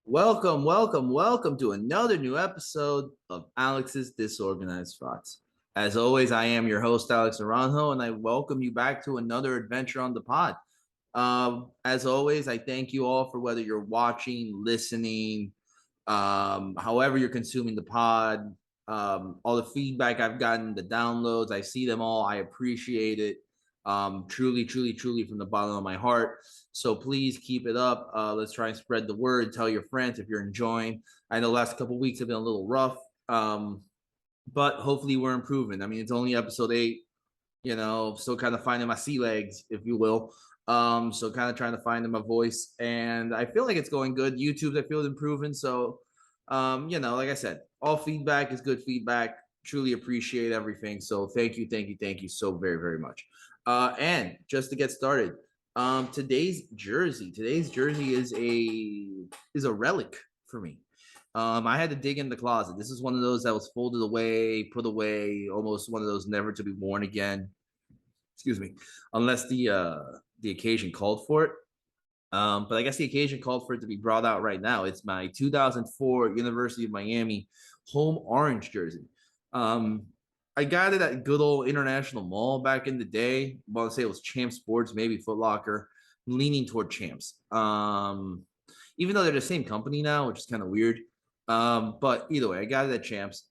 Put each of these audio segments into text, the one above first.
Welcome to another new episode of Alex's Disorganized Thoughts. As always, I am your host, Alex Aranjo, and I welcome you back to another adventure on the pod. As always, I thank you all for whether you're watching, listening, however you're consuming the pod, all the feedback I've gotten, the downloads, I see them all. I appreciate it. Truly from the bottom of my heart. So please keep it up. Let's try and spread the word. Tell your friends if you're enjoying. I know the last couple of weeks have been a little rough, but hopefully we're improving. I mean, it's only episode 8. Still kind of finding my sea legs, if you will. So kind of trying to find my voice, and I feel like it's going good. YouTube, I feel is improving. So, like I said, all feedback is good feedback. Truly appreciate everything. So thank you so very much. And just to get started, today's jersey is a relic for me. I had to dig in the closet. This is one of those that was folded away, put away, almost one of those never to be worn again. Excuse me, unless the occasion called for it. But I guess the occasion called for it to be brought out right now. It's my 2004 University of Miami home orange jersey. I got it at good old International Mall back in the day. I want to say it was Champ Sports, maybe Foot Locker, leaning toward Champs. Even though they're the same company now, which is kind of weird. But either way, I got it at Champs.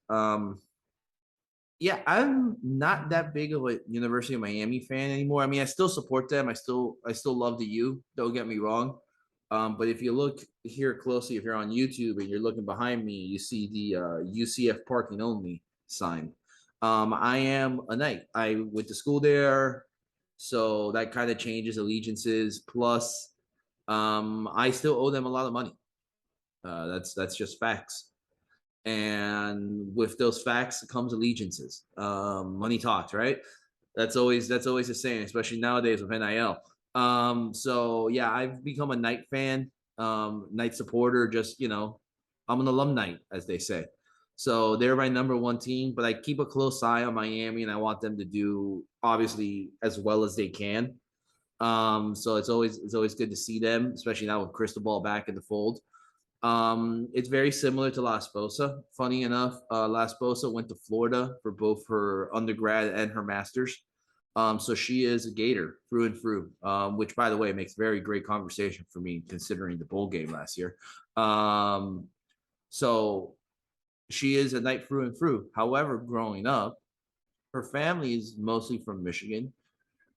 Yeah, I'm not that big of a University of Miami fan anymore. I mean, I still support them. I still love the U. Don't get me wrong. But if you look here closely, if you're on YouTube and you're looking behind me, you see the UCF parking only sign. I am a Knight. I went to school there, so that kind of changes allegiances. Plus, I still owe them a lot of money. That's just facts. And with those facts comes allegiances. Money talks, right? That's always the same, especially nowadays with NIL. So yeah, I've become a Knight fan, Knight supporter. Just I'm an alum Knight, as they say. So they're my number one team, but I keep a close eye on Miami, and I want them to do obviously as well as they can. So it's always good to see them, especially now with Cristobal back in the fold. It's very similar to La Sposa. Funny enough, La Sposa went to Florida for both her undergrad and her master's. So she is a Gator through and through, which, by the way, makes very great conversation for me considering the bowl game last year. So she is a Knight through and through. However, growing up, her family is mostly from Michigan,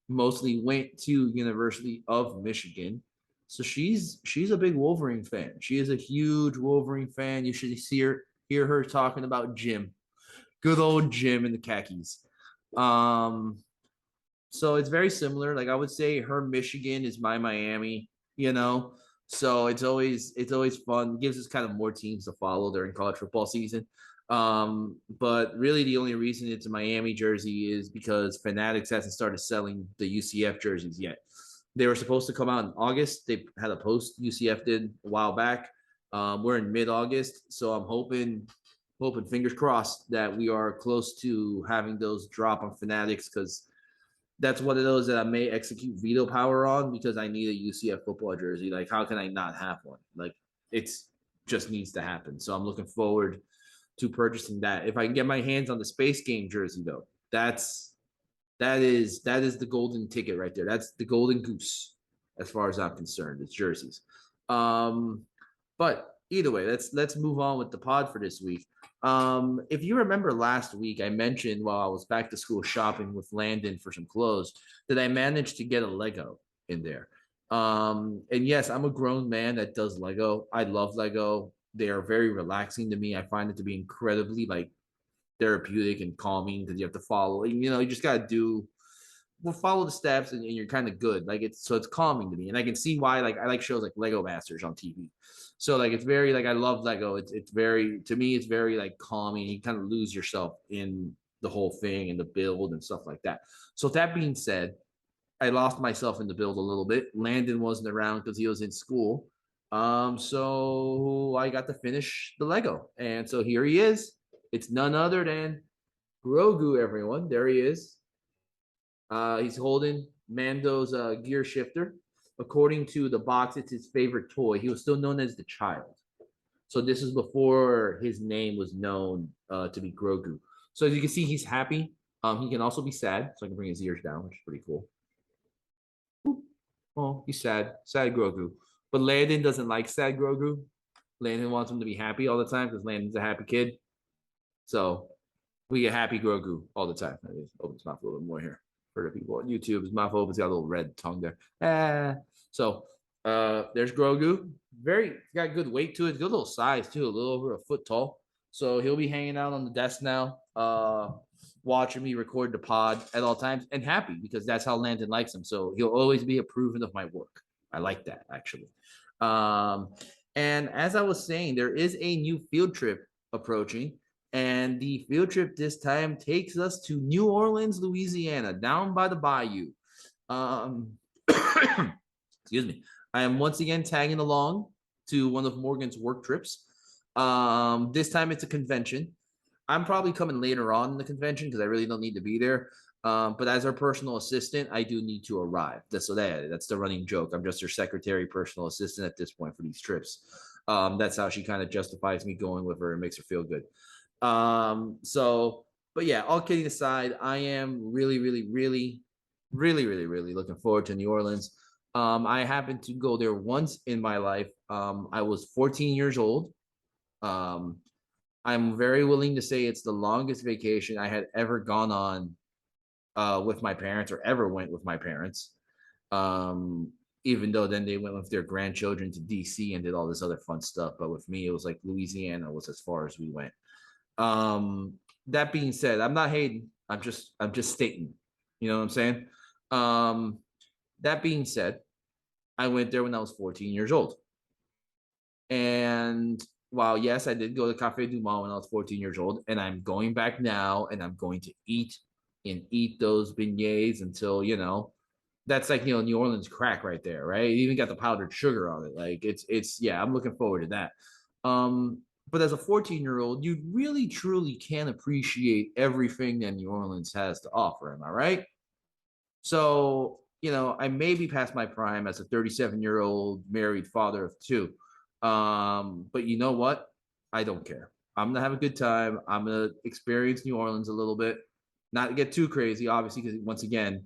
mostly went to University of Michigan. So she's a big Wolverine fan. She is a huge Wolverine fan. You should hear her talking about Jim. Good old Jim in the khakis. Um so it's very similar. Like I would say her Michigan is my Miami, you know. So it's always fun. It gives us kind of more teams to follow during college football season. But really the only reason it's a Miami jersey is because Fanatics hasn't started selling the UCF jerseys yet. They were supposed to come out in August. They had a post UCF did a while back. We're in mid-August, so I'm hoping fingers crossed that we are close to having those drop on Fanatics because that's one of those that I may execute veto power on because I need a UCF football jersey. Like, how can I not have one? Like, it's just needs to happen. So I'm looking forward to purchasing that. If I can get my hands on the Space Game jersey, though, that is the golden ticket right there. That's the golden goose as far as I'm concerned. It's jerseys. Um, but either way, let's move on with the pod for this week. If you remember last week, I mentioned while I was back to school shopping with Landon for some clothes that I managed to get a Lego in there. And yes, I'm a grown man that does Lego. I love Lego. They are very relaxing to me. I find it to be incredibly like therapeutic and calming because you have to follow. You just got to follow the steps and you're kind of good. Like it's calming to me, and I can see why. Like I like shows like Lego Masters on TV. So like it's very like I love Lego. It's very to me it's very like calming. You kind of lose yourself in the whole thing and the build and stuff like that. So with that being said, I lost myself in the build a little bit. Landon wasn't around because he was in school. So I got to finish the Lego, and so here he is. It's none other than Grogu. Everyone, there he is. He's holding Mando's gear shifter. According to the box, it's his favorite toy. He was still known as the child. So this is before his name was known to be Grogu. So as you can see, he's happy. He can also be sad. So I can bring his ears down, which is pretty cool. Oh, he's sad. Sad Grogu. But Landon doesn't like sad Grogu. Landon wants him to be happy all the time because Landon's a happy kid. So we get happy Grogu all the time. I just open his mouth a little bit more here for the people on YouTube. His mouth opens, got a little red tongue there. So there's Grogu. Very got good weight to it. Good little size too, a little over a foot tall. So he'll be hanging out on the desk now, watching me record the pod at all times and happy because that's how Landon likes him. So he'll always be approving of my work. I like that actually. And as I was saying, there is a new field trip approaching. And the field trip this time takes us to New Orleans, Louisiana, down by the bayou. Excuse me. I am once again tagging along to one of Morgan's work trips. This time it's a convention. I'm probably coming later on in the convention because I really don't need to be there. But as her personal assistant, I do need to arrive. That's the running joke. I'm just her secretary, personal assistant at this point for these trips. That's how she kind of justifies me going with her and makes her feel good. But yeah, all kidding aside, I am really looking forward to New Orleans. I happened to go there once in my life. I was 14 years old. I'm very willing to say it's the longest vacation I had ever gone on with my parents or ever went with my parents. Even though then they went with their grandchildren to DC and did all this other fun stuff. But with me, it was like Louisiana was as far as we went. That being said, I'm not hating. I'm just stating. You know what I'm saying? That being said, I went there when I was 14 years old. And while yes, I did go to Cafe Du Monde when I was 14 years old, and I'm going back now and I'm going to eat those beignets until, that's like, New Orleans crack right there, right? You even got the powdered sugar on it. Like it's yeah, I'm looking forward to that. But as a 14-year-old, you really truly can appreciate everything that New Orleans has to offer. Am I right? So, I may be past my prime as a 37-year-old married father of two. But you know what? I don't care. I'm gonna have a good time. I'm gonna experience New Orleans a little bit, not get too crazy, obviously, because once again,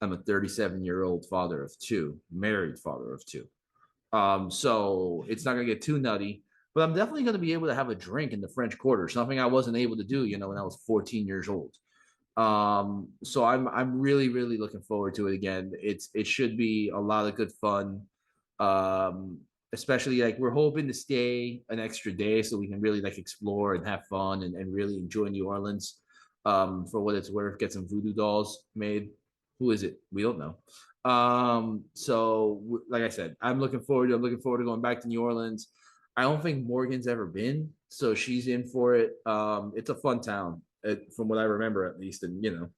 I'm a 37-year-old father of two, married father of two. So it's not gonna get too nutty, but I'm definitely gonna be able to have a drink in the French Quarter, something I wasn't able to do, when I was 14 years old. So I'm really looking forward to it again. It should be a lot of good fun. Especially like we're hoping to stay an extra day so we can really like explore and have fun and really enjoy New Orleans. For what it's worth, get some voodoo dolls made. Who is it? We don't know. So like I said, I'm looking forward to going back to New Orleans. I don't think Morgan's ever been, so she's in for it. It's a fun town, from what I remember at least, and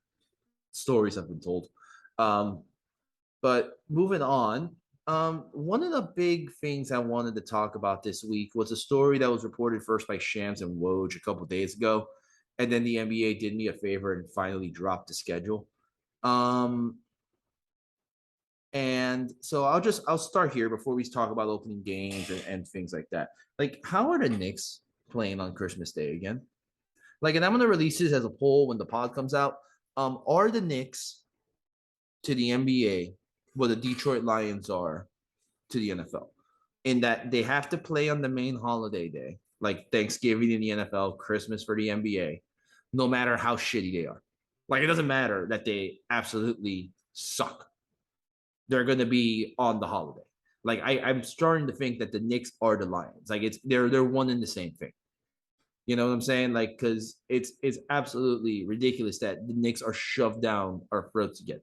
stories have been told. But moving on, one of the big things I wanted to talk about this week was a story that was reported first by Shams and Woj a couple days ago, and then the NBA did me a favor and finally dropped the schedule. And so I'll start here before we talk about opening games and things like that. Like, how are the Knicks playing on Christmas Day again? Like, and I'm gonna release this as a poll when the pod comes out. Are the Knicks to the NBA what the Detroit Lions are to the NFL? In that they have to play on the main holiday day, like Thanksgiving in the NFL, Christmas for the NBA, no matter how shitty they are. Like, it doesn't matter that they absolutely suck. They're going to be on the holiday. Like, I'm starting to think that the Knicks are the Lions. Like, they're one and the same thing. You know what I'm saying? Like, because it's absolutely ridiculous that the Knicks are shoved down our throats again,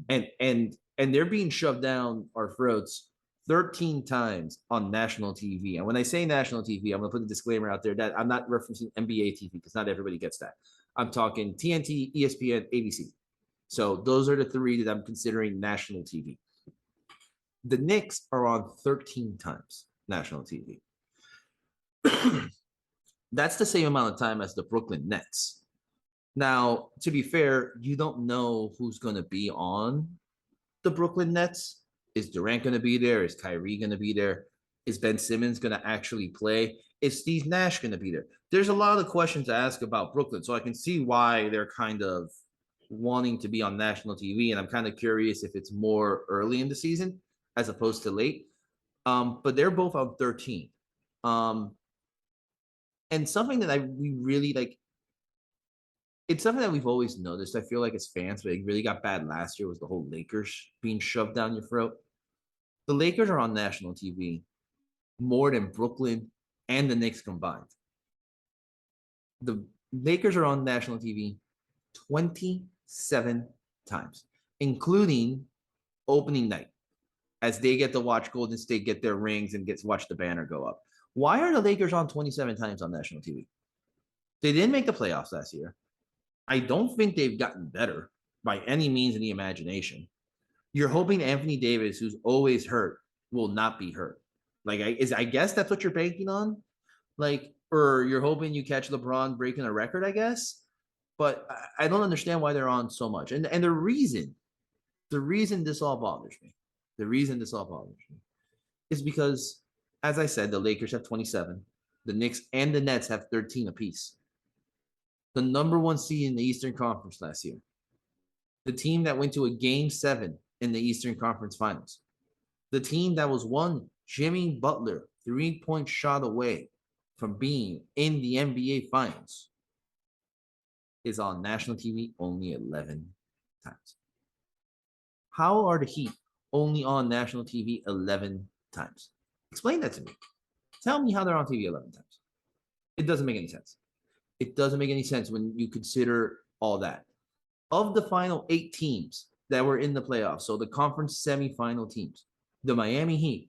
and they're being shoved down our throats 13 times on national TV. And when I say national TV, I'm gonna put a disclaimer out there that I'm not referencing NBA TV because not everybody gets that. I'm talking TNT, ESPN, ABC. So those are the three that I'm considering national TV. The Knicks are on 13 times national TV. That's the same amount of time as the Brooklyn Nets. Now, to be fair, you don't know who's going to be on the Brooklyn Nets. Is Durant going to be there? Is Kyrie going to be there? Is Ben Simmons going to actually play? Is Steve Nash going to be there? There's a lot of questions to ask about Brooklyn, so I can see why they're kind of wanting to be on national TV, and I'm kind of curious if it's more early in the season as opposed to late. But they're both on 13. Um, and something that we really like, it's something that we've always noticed. I feel like as fans, but it really got bad last year was the whole Lakers being shoved down your throat. The Lakers are on national TV more than Brooklyn and the Knicks combined. The Lakers are on national TV 27 times, including opening night, as they get to watch Golden State get their rings and get to watch the banner go up. Why are the Lakers on 27 times on national TV? They didn't make the playoffs last year. I don't think they've gotten better by any means in the imagination. You're hoping Anthony Davis, who's always hurt, will not be hurt. Like, I guess that's what you're banking on. Like, or you're hoping you catch LeBron breaking a record, I guess. But I don't understand why they're on so much. And the reason this all bothers me, is because, as I said, the Lakers have 27, the Knicks and the Nets have 13 apiece. The number one seed in the Eastern Conference last year, the team that went to a game 7 in the Eastern Conference Finals, the team that was one Jimmy Butler 3-point shot away from being in the NBA Finals, is on national TV only 11 times. How are the Heat only on national TV 11 times? Explain that to me. Tell me how they're on TV 11 times. It doesn't make any sense. It doesn't make any sense when you consider all that. Of the final 8 teams that were in the playoffs, so the conference semifinal teams, the Miami Heat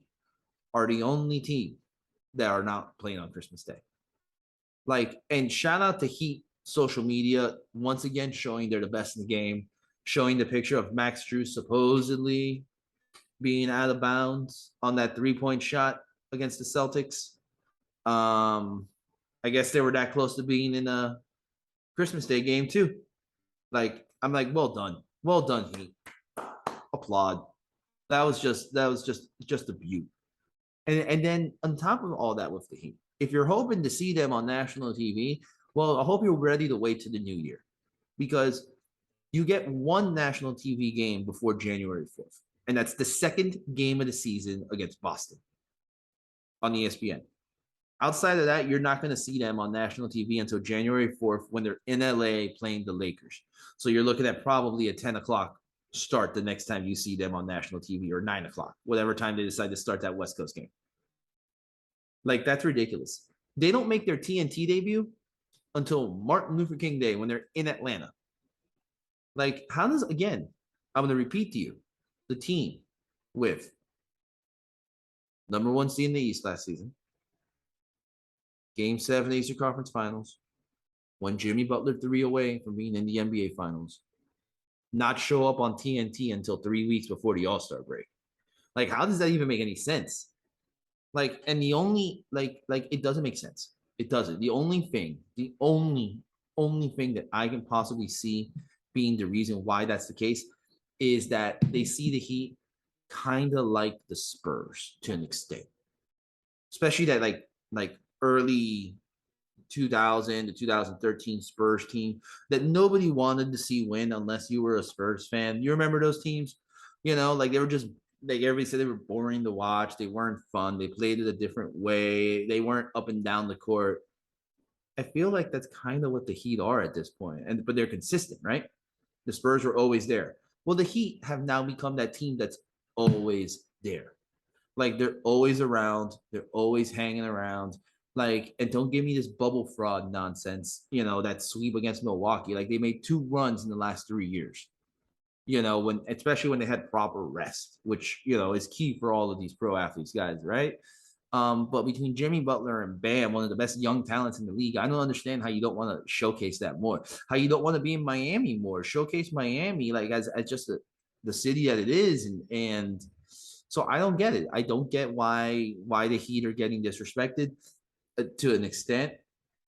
are the only team that are not playing on Christmas Day. Like, and shout out to Heat social media, once again showing they're the best in the game, showing the picture of Max Strus supposedly being out of bounds on that 3-point shot against the Celtics. I guess they were that close to being in a Christmas Day game too. Like, I'm like, well done, Heat. Applaud. That was just a beaut. And then on top of all that with the Heat, if you're hoping to see them on national TV, well, I hope you're ready to wait to the new year, because you get one national TV game before January 4th, and that's the second game of the season against Boston on ESPN. Outside of that, you're not going to see them on national TV until January 4th when they're in LA playing the Lakers. So you're looking at probably a 10 o'clock start the next time you see them on national TV, or 9 o'clock, whatever time they decide to start that West Coast game. Like, that's ridiculous. They don't make their TNT debut until Martin Luther King Day when they're in Atlanta. Like, how does, again, I'm going to repeat to you, the team with number one seed in the East last season, Game 7 Eastern Conference Finals, when Jimmy Butler 3 away from being in the NBA Finals, not show up on TNT until 3 weeks before the All-Star break. Like, how does that even make any sense? Like, and the only, like it doesn't make sense. It doesn't. The only thing that I can possibly see being the reason why that's the case is that they see the Heat kind of like the Spurs to an extent, especially that like early 2000 to 2013 Spurs team that nobody wanted to see win unless you were a Spurs fan. You remember those teams? You know, like they were just, like everybody said, they were boring to watch. They weren't fun. They played it a different way. They weren't up and down the court. I feel like that's kind of what the Heat are at this point. But they're consistent, right? The Spurs were always there. Well, the Heat have now become that team that's always there. Like, they're always around. They're always hanging around. Like, and don't give me this bubble fraud nonsense, you know, that sweep against Milwaukee. Like, they made 2 runs in the last 3 years, you know, when, especially when they had proper rest, which, you know, is key for all of these pro athletes, guys, right? But between Jimmy Butler and Bam, one of the best young talents in the league, I don't understand how you don't want to showcase that more. How you don't want to be in Miami more. Showcase Miami like as just the city that it is, and so I don't get it. I don't get why the Heat are getting disrespected to an extent.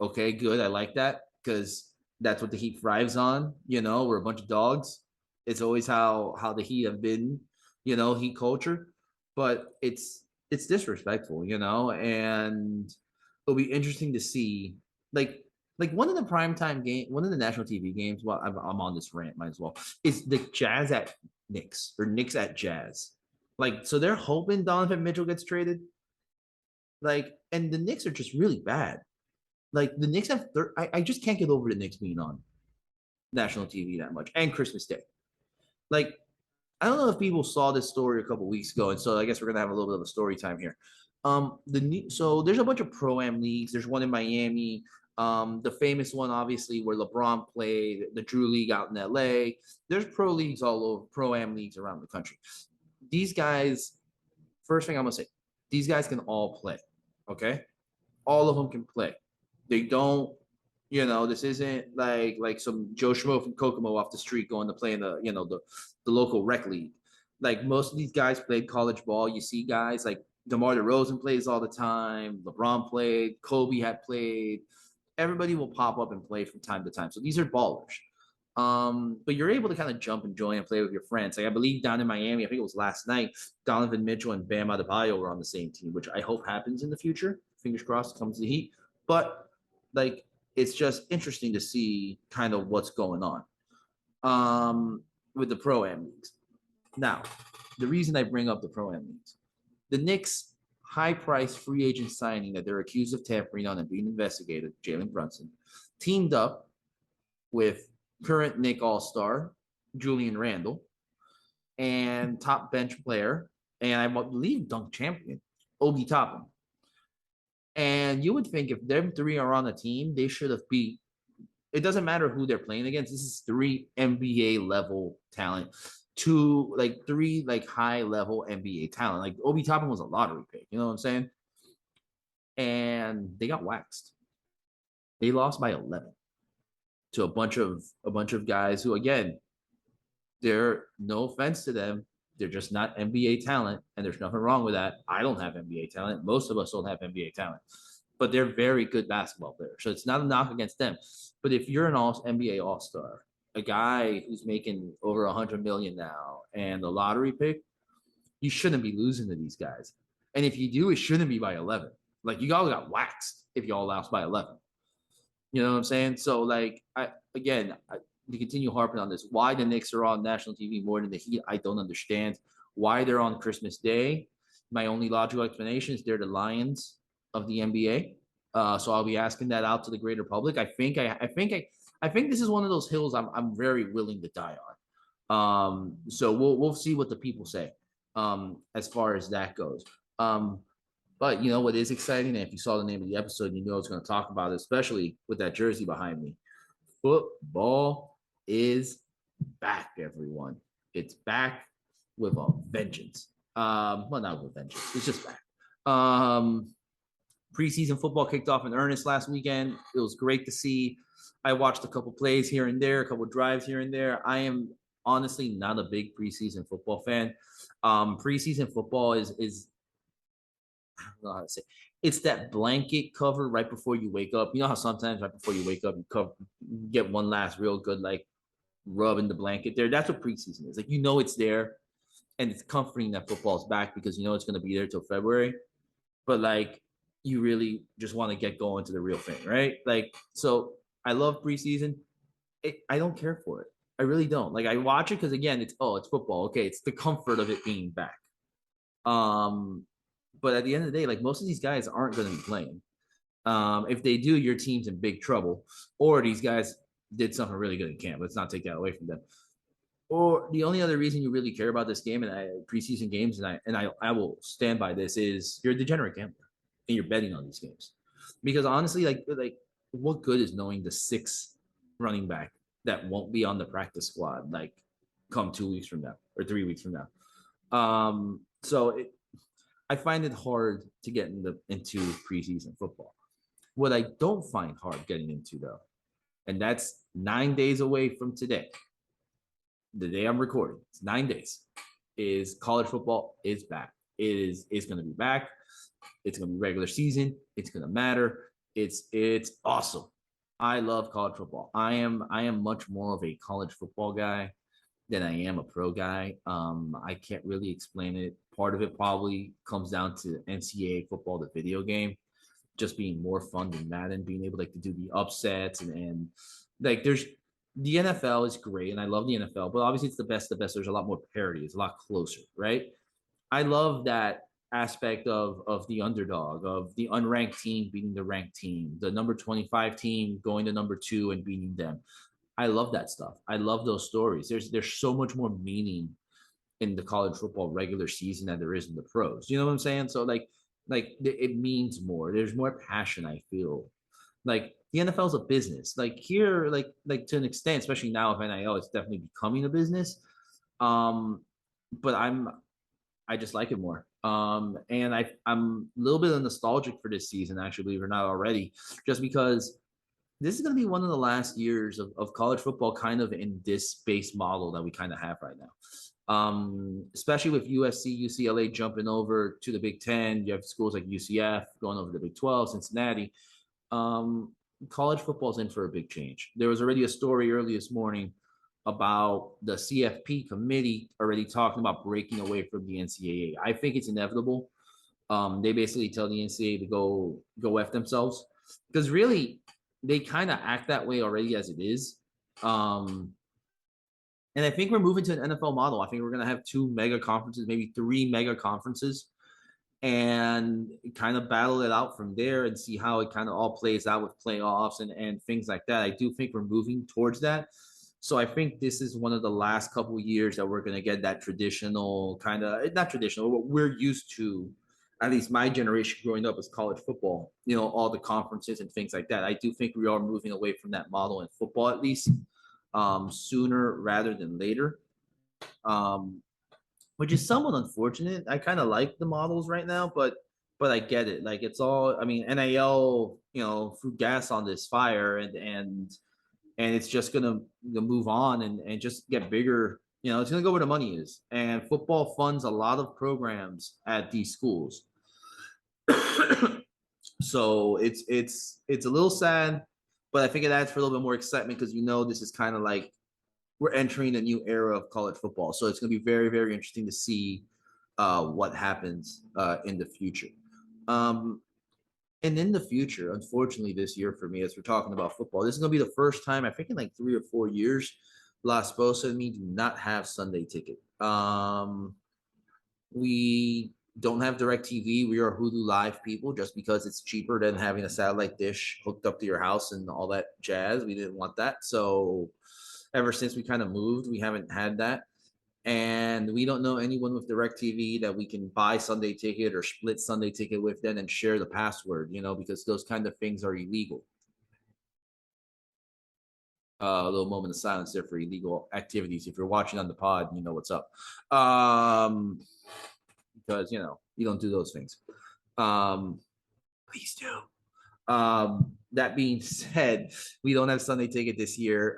Okay, good. I like that, because that's what the Heat thrives on. You know, we're a bunch of dogs. It's always how the Heat have been. You know, Heat culture, but it's it's disrespectful, and it'll be interesting to see like one of the primetime game, one of the national TV games. Well, I'm on this rant, might as well. Is the Jazz at Knicks or Knicks at Jazz? Like, so they're hoping Donovan Mitchell gets traded. Like, and the Knicks are just really bad. Like the Knicks have, I just can't get over the Knicks being on national TV that much and Christmas Day. Like, I don't know if people saw this story a couple weeks ago, and so I guess we're gonna have a little bit of a story time here. So there's a bunch of pro am leagues. There's one in Miami. The famous one, obviously, where LeBron played, the Drew League out in LA. There's pro leagues all over, pro am leagues around the country. These guys, first thing I'm gonna say, these guys can all play. Okay, all of them can play. They don't, this isn't like some Joe Schmo from Kokomo off the street going to play in the local rec league. Like most of these guys played college ball. You see guys like DeMar DeRozan plays all the time. LeBron played. Kobe had played. Everybody will pop up and play from time to time. So these are ballers. But you're able to kind of jump and join and play with your friends. Like I believe down in Miami, I think it was last night, Donovan Mitchell and Bam Adebayo were on the same team, which I hope happens in the future. Fingers crossed, comes the Heat. But like it's just interesting to see kind of what's going on with the pro am leagues. Now, the reason I bring up the pro am leagues, the Knicks high price free agent signing that they're accused of tampering on and being investigated, Jalen Brunson, teamed up with current Knick All-Star Julian Randle and top bench player, and I believe dunk champion Obi Toppin. And you would think if them three are on the team, they should have beat. It doesn't matter who they're playing against. This is 3 NBA level talent, three high level NBA talent. Like Obi Toppin was a lottery pick. You know what I'm saying? And they got waxed. They lost by 11 to a bunch of guys who, again, they're no offense to them. They're just not NBA talent, and there's nothing wrong with that. I don't have NBA talent. Most of us don't have NBA talent, but they're very good basketball players. So it's not a knock against them. But if you're an NBA All-Star, a guy who's making over 100 million now, and the lottery pick, you shouldn't be losing to these guys. And if you do, it shouldn't be by 11. Like you all got waxed if y'all lost by 11. You know what I'm saying? So to continue harping on this, why the Knicks are on national TV more than the Heat, I don't understand. Why they're on Christmas Day, my only logical explanation is they're the Lions of the NBA. So I'll be asking that out to the greater public. I think this is one of those hills I'm very willing to die on. So we'll see what the people say as far as that goes. But you know what is exciting, and if you saw the name of the episode, you know I was going to talk about it, especially with that jersey behind me. Football is back, everyone. It's back with a vengeance. Well, not with a vengeance. It's just back. Preseason football kicked off in earnest last weekend. It was great to see. I watched a couple plays here and there, a couple drives here and there. I am honestly not a big preseason football fan. Preseason football is I don't know how to say. It's that blanket cover right before you wake up. You know how sometimes right before you wake up, you get one last real good rub in the blanket there. That's what preseason is. Like it's there, and it's comforting that football's back because it's going to be there till February. But you really just want to get going to the real thing, right? So I love preseason. I don't care for it. I really don't. I watch it because again, it's football. Okay, it's the comfort of it being back. But at the end of the day, most of these guys aren't going to be playing. If they do, your team's in big trouble. Or these guys did something really good in camp. Let's not take that away from them. Or the only other reason you really care about this game and preseason games, and I will stand by this, is you're a degenerate gambler and you're betting on these games. Because honestly, what good is knowing the 6 running back that won't be on the practice squad come 2 weeks from now or 3 weeks from now? I find it hard to get into preseason football. What I don't find hard getting into, though, and that's 9 days away from today, the day I'm recording, it's 9 days, is college football is back. It's going to be back. It's going to be regular season. It's going to matter. It's awesome. I love college football. I am much more of a college football guy than I am a pro guy. I can't really explain it. Part of it probably comes down to NCAA football, the video game, just being more fun than Madden, being able like to do the upsets and like there's the NFL is great and I love the NFL, but obviously it's the best. The best. There's a lot more parity. It's a lot closer, right? I love that aspect of the underdog, of the unranked team beating the ranked team, the number 25 team going to number 2 and beating them. I love that stuff. I love those stories. There's so much more meaning in the college football regular season than there is in the pros. You know what I'm saying? So like it means more. There's more passion. I feel like the NFL is a business. Like here, like to an extent, especially now with NIL, it's definitely becoming a business. Um, but I just like it more. And I'm a little bit nostalgic for this season, actually, believe it or not, already, just because this is going to be one of the last years of college football kind of in this base model that we kind of have right now. Especially with USC, UCLA jumping over to the Big Ten. You have schools like UCF going over to the Big 12, Cincinnati. Um, College football's in for a big change. There was already a story early this morning about the CFP committee already talking about breaking away from the NCAA. I think it's inevitable. They basically tell the NCAA to go f themselves because really they kind of act that way already as it is. And I think we're moving to an NFL model. I think we're going to have 2 mega conferences, maybe 3 mega conferences, and kind of battle it out from there and see how it kind of all plays out with playoffs and things like that. I do think we're moving towards that. So I think this is one of the last couple of years that we're going to get that traditional kind of, not traditional, what we're used to, at least my generation growing up, as college football, all the conferences and things like that. I do think we are moving away from that model in football, at least sooner rather than later. Um, which is somewhat unfortunate. I kind of like the models right now, but I get it. Like it's all. I mean, NIL, threw gas on this fire, and it's just gonna move on and just get bigger. It's gonna go where the money is, and football funds a lot of programs at these schools. So it's a little sad, but I think it adds for a little bit more excitement because this is kind of like we're entering a new era of college football. So it's going to be very, very interesting to see what happens in the future. And in the future, unfortunately, this year for me, as we're talking about football, this is going to be the first time, I think in like 3 or 4 years, Las Bosa and me do not have Sunday ticket. We don't have DirecTV. We are Hulu Live people just because it's cheaper than having a satellite dish hooked up to your house and all that jazz. We didn't want that. So ever since we kind of moved, we haven't had that. And we don't know anyone with DirecTV that we can buy Sunday ticket or split Sunday ticket with then and share the password, because those kind of things are illegal. A little moment of silence there for illegal activities. If you're watching on the pod, you know what's up. Because, you don't do those things. Please do. That being said, we don't have Sunday ticket this year.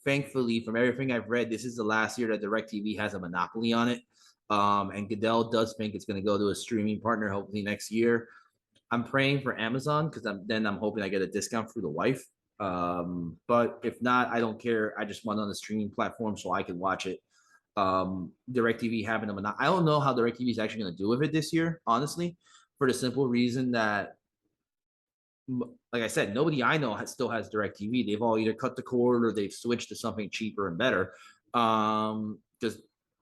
Thankfully, from everything I've read, this is the last year that DirecTV has a monopoly on it. And Goodell does think it's going to go to a streaming partner hopefully next year. I'm praying for Amazon because I'm hoping I get a discount through the wife. But if not, I don't care. I just want it on the streaming platform so I can watch it. DirecTV having a monopoly. I don't know how DirecTV is actually going to do with it this year, honestly, for the simple reason that, like I said, nobody I know still has DirecTV. They've all either cut the cord or they've switched to something cheaper and better.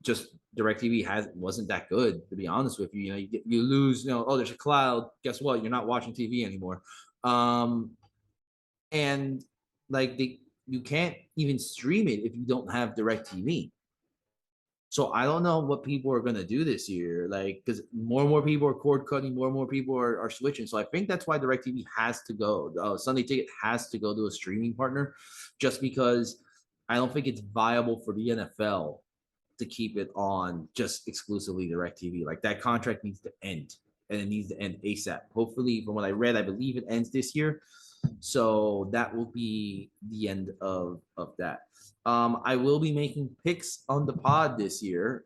Just DirecTV wasn't that good, to be honest with you. You lose. Oh, there's a cloud. Guess what? You're not watching TV anymore. And like you can't even stream it if you don't have DirecTV. So I don't know what people are going to do this year, like because more and more people are cord cutting, more and more people are switching. So I think that's why DirecTV has to go. Sunday Ticket has to go to a streaming partner, just because I don't think it's viable for the NFL to keep it on just exclusively DirecTV. Like that contract needs to end, and it needs to end ASAP. Hopefully, from what I read, I believe it ends this year. So that will be the end of that. I will be making picks on the pod this year.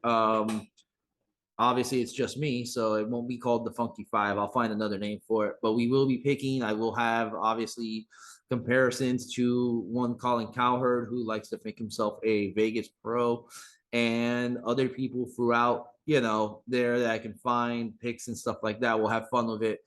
Obviously, it's just me, so it won't be called the Funky Five. I'll find another name for it, but we will be picking. I will have obviously comparisons to one Colin Cowherd, who likes to think himself a Vegas pro, and other people throughout, there that I can find picks and stuff like that. We'll have fun with it.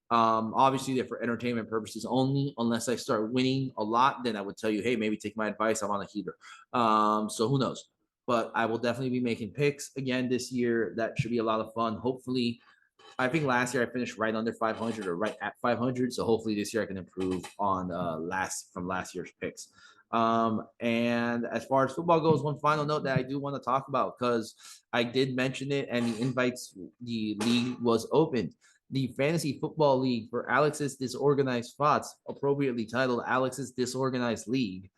Obviously, they're for entertainment purposes only. Unless I start winning a lot, then I would tell you, hey, maybe take my advice. I'm on a heater. So who knows? But I will definitely be making picks again this year. That should be a lot of fun. Hopefully, I think last year I finished right under 500 or right at 500. So hopefully this year I can improve on last year's picks. And as far as football goes, one final note that I do want to talk about, because I did mention it and the league was opened. The Fantasy Football League for Alex's Disorganized Thoughts, appropriately titled Alex's Disorganized League,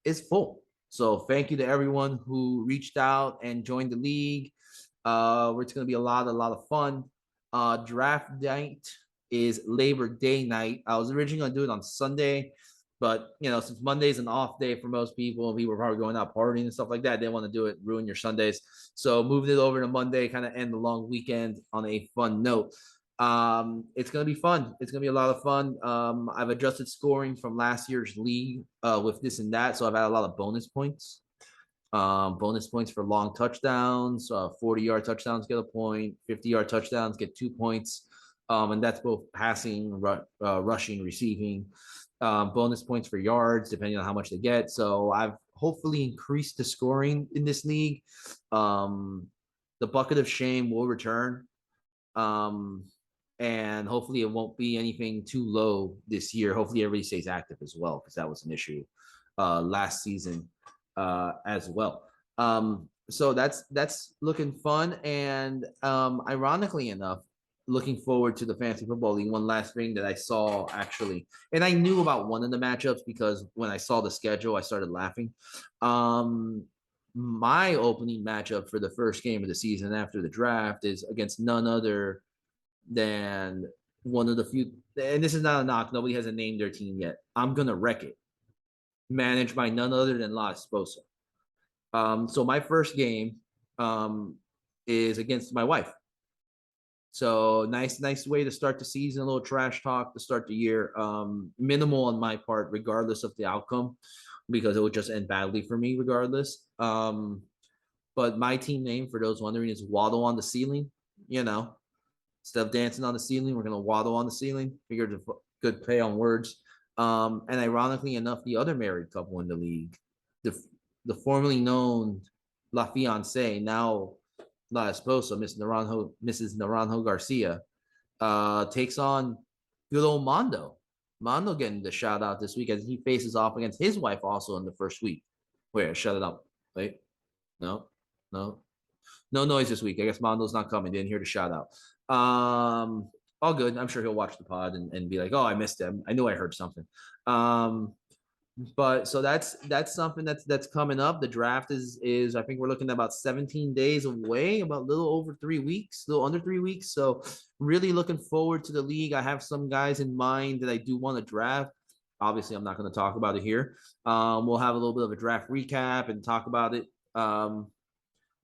is full. So thank you to everyone who reached out and joined the league. It's going to be a lot of fun. Draft night is Labor Day night. I was originally going to do it on Sunday, but since Monday's an off day for most people, people were probably going out partying and stuff like that. They didn't want to do it, ruin your Sundays. So moved it over to Monday, kind of end the long weekend on a fun note. It's going to be fun. It's going to be a lot of fun. I've adjusted scoring from last year's league with this and that. So I've had a lot of bonus points. Bonus points for long touchdowns, 40-yard touchdowns get a point, 50-yard touchdowns get 2 points. And that's both passing, rushing, receiving. Bonus points for yards, depending on how much they get. So I've hopefully increased the scoring in this league. The bucket of shame will return. And hopefully it won't be anything too low this year. Hopefully everybody stays active as well, because that was an issue last season as well. So that's looking fun. And ironically enough, looking forward to the Fantasy Football League. One last thing that I saw, actually, and I knew about one of the matchups because when I saw the schedule, I started laughing. My opening matchup for the first game of the season after the draft is against none other than one of the few, and this is not a knock, nobody hasn't named their team yet. I'm gonna wreck it. Managed by none other than La Esposa. So my first game is against my wife. So nice way to start the season. A little trash talk to start the year. Minimal on my part, regardless of the outcome, because it would just end badly for me regardless. But my team name, for those wondering, is Waddle on the Ceiling. Instead of dancing on the ceiling, we're gonna waddle on the ceiling. Figured a good play on words. And ironically enough, the other married couple in the league, the formerly known La Fiancée, now La Esposa, Mrs. Naranjo Garcia, takes on good old Mondo. Mondo getting the shout out this week as he faces off against his wife also in the first week. Wait, shut it up. Wait, no noise this week. I guess Mondo's not coming. Didn't hear the shout out. All good. I'm sure he'll watch the pod and be like, oh, I missed him. I knew I heard something. But so that's something that's coming up. The draft is I think we're looking at about 17 days away, about a little over 3 weeks, a little under 3 weeks. So really looking forward to the league. I have some guys in mind that I do want to draft. Obviously, I'm not going to talk about it here. We'll have a little bit of a draft recap and talk about it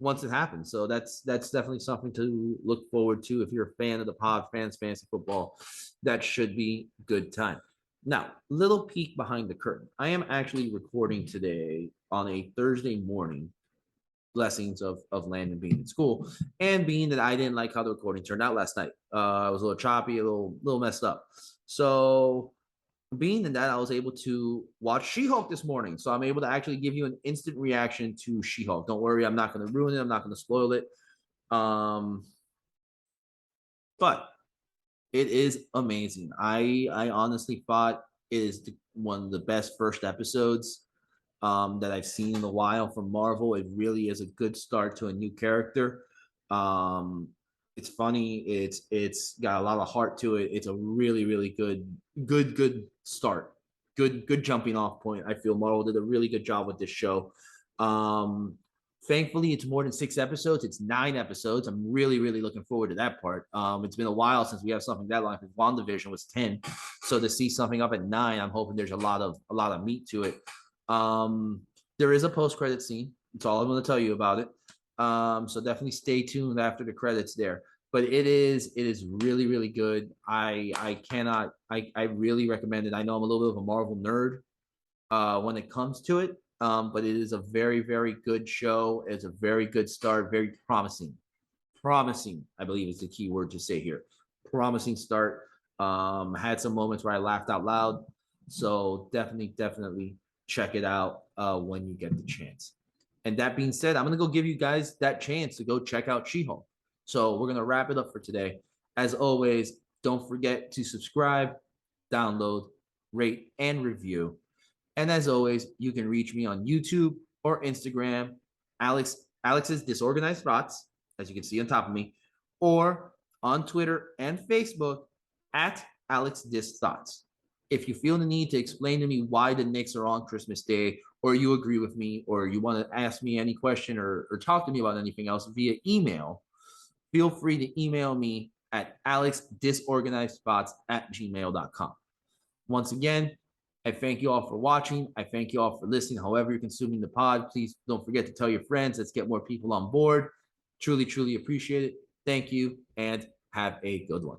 once it happens. So that's definitely something to look forward to. If you're a fan of the pod, fantasy football, that should be good time. Now, little peek behind the curtain. I am actually recording today on a Thursday morning. Blessings of Landon being in school, and being that I didn't like how the recording turned out last night. It was a little choppy, a little messed up. So being in that, I was able to watch She-Hulk this morning. So I'm able to actually give you an instant reaction to She-Hulk. Don't worry, I'm not going to ruin it. I'm not going to spoil it. But it is amazing. I honestly thought it is one of the best first episodes that I've seen in a while from Marvel. It really is a good start to a new character. It's funny. It's got a lot of heart to it. It's a really good start. Good jumping off point. I feel Marvel did a really good job with this show. Thankfully, it's more than 6 episodes. It's 9 episodes. I'm really looking forward to that part. It's been a while since we have something that long. WandaVision was 10, so to see something up at 9, I'm hoping there's a lot of meat to it. There is a post-credit scene. That's all I'm going to tell you about it. So definitely stay tuned after the credits there. But it is really, really good. I really recommend it. I know I'm a little bit of a Marvel nerd when it comes to it. But it is a very, very good show. It's a very good start, very promising. Promising, I believe, is the key word to say here. Promising start. Had some moments where I laughed out loud. So definitely, definitely check it out when you get the chance. And that being said, I'm gonna go give you guys that chance to go check out She-Hulk. So we're gonna wrap it up for today. As always, don't forget to subscribe, download, rate, and review. And as always, you can reach me on YouTube or Instagram, Alex's Disorganized Thoughts, as you can see on top of me, or on Twitter and Facebook at Alex Dis Thoughts. If you feel the need to explain to me why the Knicks are on Christmas Day, or you agree with me, or you want to ask me any question or talk to me about anything else via email, feel free to email me at alexdisorganizedthoughts@gmail.com. Once again, I thank you all for watching. I thank you all for listening. However, you're consuming the pod, please don't forget to tell your friends. Let's get more people on board. Truly, truly appreciate it. Thank you and have a good one.